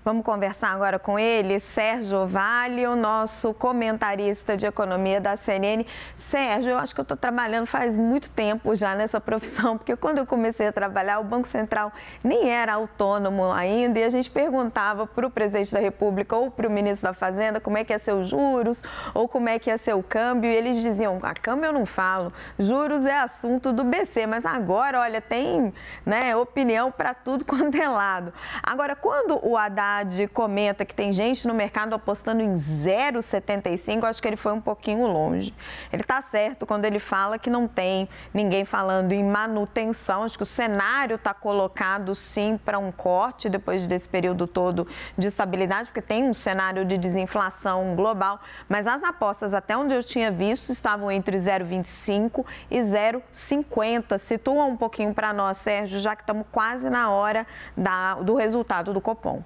Vamos conversar agora com ele, Sérgio Vale, o nosso comentarista de economia da CNN. Sérgio, eu acho que eu estou trabalhando faz muito tempo já nessa profissão, porque quando eu comecei a trabalhar, o Banco Central nem era autônomo ainda e a gente perguntava para o presidente da República ou para o ministro da Fazenda como é que ia ser os juros ou como é que ia ser o câmbio. E eles diziam, a câmbio eu não falo, juros é assunto do BC, mas agora, olha, tem, né, opinião para tudo quanto é lado. Agora, quando o Haddad comenta que tem gente no mercado apostando em 0,75, acho que ele foi um pouquinho longe. Ele está certo quando ele fala que não tem ninguém falando em manutenção. Acho que o cenário está colocado, sim, para um corte depois desse período todo de estabilidade, porque tem um cenário de desinflação global, mas as apostas, até onde eu tinha visto, estavam entre 0,25 e 0,50. Situa um pouquinho para nós, Sérgio, já que estamos quase na hora do resultado do Copom.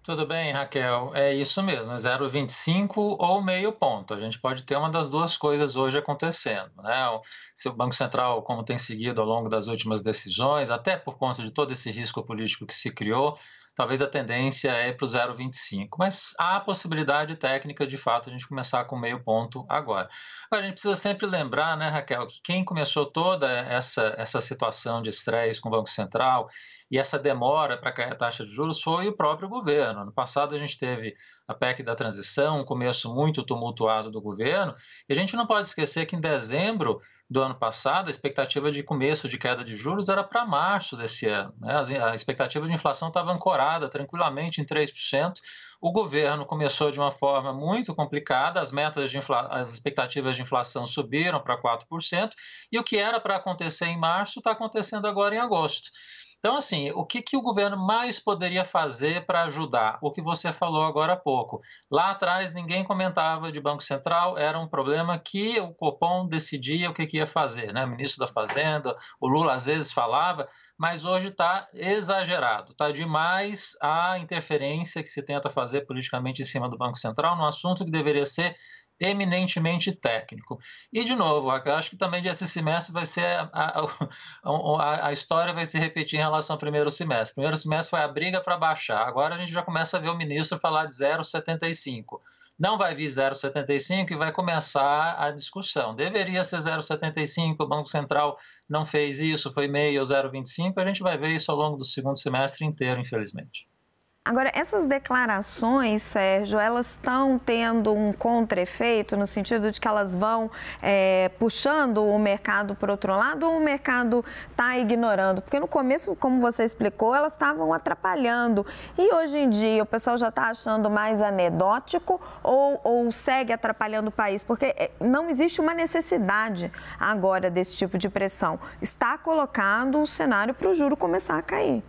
Tudo bem, Raquel, é isso mesmo, é 0,25 ou meio ponto. A gente pode ter uma das duas coisas hoje acontecendo, né? Se o Banco Central, como tem seguido ao longo das últimas decisões, até por conta de todo esse risco político que se criou, talvez a tendência é para o 0,25, mas há a possibilidade técnica, de fato, a gente começar com meio ponto agora. Agora, a gente precisa sempre lembrar, né, Raquel, que quem começou toda essa situação de estresse com o Banco Central e essa demora para cair a taxa de juros foi o próprio governo. No passado, a gente teve a PEC da transição, um começo muito tumultuado do governo, e a gente não pode esquecer que em dezembro do ano passado, a expectativa de começo de queda de juros era para março desse ano, né? A expectativa de inflação estava ancorada tranquilamente em 3%. O governo começou de uma forma muito complicada, as expectativas de inflação subiram para 4%, e o que era para acontecer em março está acontecendo agora em agosto. Então, assim, o que o governo mais poderia fazer para ajudar? O que você falou agora há pouco. Lá atrás, ninguém comentava de Banco Central, era um problema que o Copom decidia o que ia fazer, né? O ministro da Fazenda, o Lula às vezes falava, mas hoje está exagerado, está demais a interferência que se tenta fazer politicamente em cima do Banco Central num assunto que deveria ser eminentemente técnico. E, de novo, eu acho que também esse semestre vai ser a história vai se repetir em relação ao primeiro semestre. O primeiro semestre foi a briga para baixar, agora a gente já começa a ver o ministro falar de 0,75. Não vai vir 0,75 e vai começar a discussão. Deveria ser 0,75, o Banco Central não fez isso, foi meio ou 0,25, a gente vai ver isso ao longo do segundo semestre inteiro, infelizmente. Agora, essas declarações, Sérgio, elas estão tendo um contra-efeito no sentido de que elas vão puxando o mercado para o outro lado ou o mercado está ignorando? Porque no começo, como você explicou, elas estavam atrapalhando. E hoje em dia o pessoal já está achando mais anedótico ou segue atrapalhando o país? Porque não existe uma necessidade agora desse tipo de pressão. Está colocado o cenário para o juro começar a cair.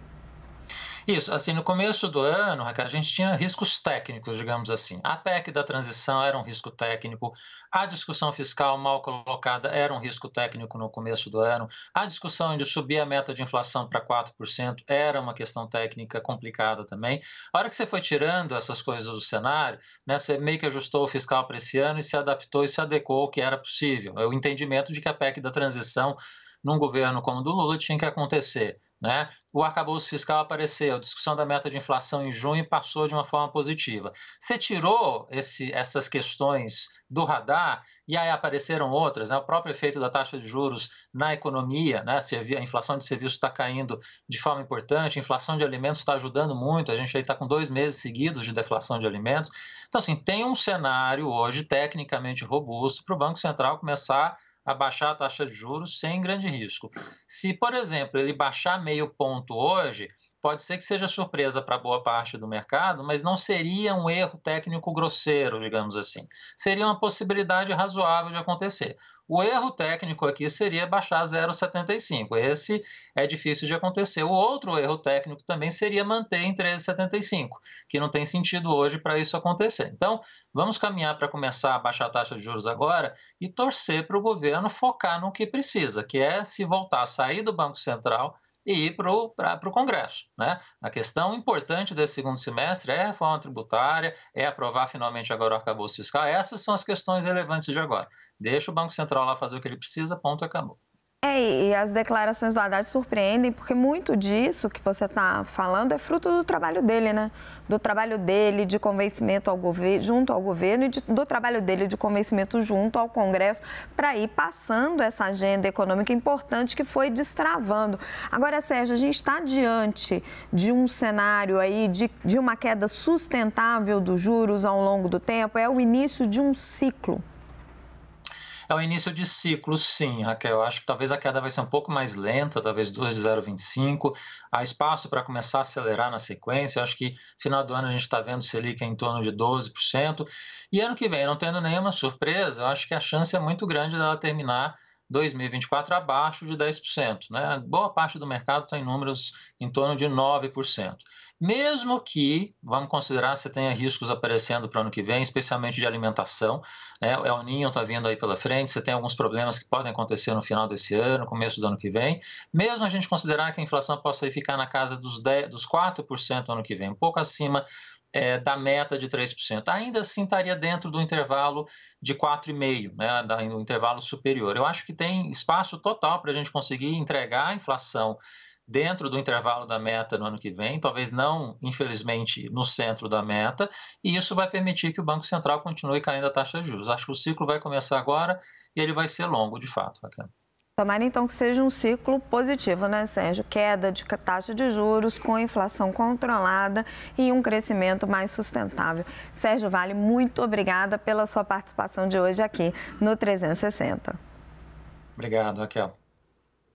Isso, assim, no começo do ano, Raquel, a gente tinha riscos técnicos, digamos assim. A PEC da transição era um risco técnico, a discussão fiscal mal colocada era um risco técnico no começo do ano, a discussão de subir a meta de inflação para 4% era uma questão técnica complicada também. A hora que você foi tirando essas coisas do cenário, né, você meio que ajustou o fiscal para esse ano e se adaptou e se adequou ao que era possível. É o entendimento de que a PEC da transição, num governo como o do Lula, tinha que acontecer, né? O arcabouço fiscal apareceu, a discussão da meta de inflação em junho passou de uma forma positiva. Você tirou essas questões do radar e aí apareceram outras, né? O próprio efeito da taxa de juros na economia, né? A inflação de serviços está caindo de forma importante, a inflação de alimentos está ajudando muito, a gente aí está com 2 meses seguidos de deflação de alimentos. Então, assim, tem um cenário hoje tecnicamente robusto para o Banco Central começar a baixar a taxa de juros sem grande risco. Se, por exemplo, ele baixar meio ponto hoje, pode ser que seja surpresa para boa parte do mercado, mas não seria um erro técnico grosseiro, digamos assim. Seria uma possibilidade razoável de acontecer. O erro técnico aqui seria baixar 0,75. Esse é difícil de acontecer. O outro erro técnico também seria manter em 13,75, que não tem sentido hoje para isso acontecer. Então, vamos caminhar para começar a baixar a taxa de juros agora e torcer para o governo focar no que precisa, que é se voltar a sair do Banco Central e ir para o Congresso, né? A questão importante desse segundo semestre é a reforma tributária, é aprovar finalmente agora o arcabouço fiscal. Essas são as questões relevantes de agora. Deixa o Banco Central lá fazer o que ele precisa, ponto, acabou. E as declarações do Haddad surpreendem, porque muito disso que você está falando é fruto do trabalho dele, né? Do trabalho dele de convencimento ao junto ao governo e do trabalho dele de convencimento junto ao Congresso para ir passando essa agenda econômica importante que foi destravando. Agora, Sérgio, a gente está diante de um cenário aí de uma queda sustentável dos juros ao longo do tempo, é o início de um ciclo. É o início de ciclo, sim, Raquel. Eu acho que talvez a queda vai ser um pouco mais lenta, talvez 2,025. Há espaço para começar a acelerar na sequência. Eu acho que final do ano a gente está vendo Selic em torno de 12%. E ano que vem, não tendo nenhuma surpresa, eu acho que a chance é muito grande dela terminar 2024 abaixo de 10%, né? Boa parte do mercado está em números em torno de 9%. Mesmo que, vamos considerar, você tenha riscos aparecendo para o ano que vem, especialmente de alimentação, né? O El Niño está vindo aí pela frente, você tem alguns problemas que podem acontecer no final desse ano, começo do ano que vem. Mesmo a gente considerar que a inflação possa ficar na casa dos 4% ano que vem, um pouco acima da meta de 3%. Ainda assim estaria dentro do intervalo de 4,5%, né, do intervalo superior. Eu acho que tem espaço total para a gente conseguir entregar a inflação dentro do intervalo da meta no ano que vem, talvez não, infelizmente, no centro da meta, e isso vai permitir que o Banco Central continue caindo a taxa de juros. Acho que o ciclo vai começar agora e ele vai ser longo, de fato, Raquel. Tomara, então, que seja um ciclo positivo, né, Sérgio? Queda de taxa de juros com inflação controlada e um crescimento mais sustentável. Sérgio Vale, muito obrigada pela sua participação de hoje aqui no 360. Obrigado, Raquel.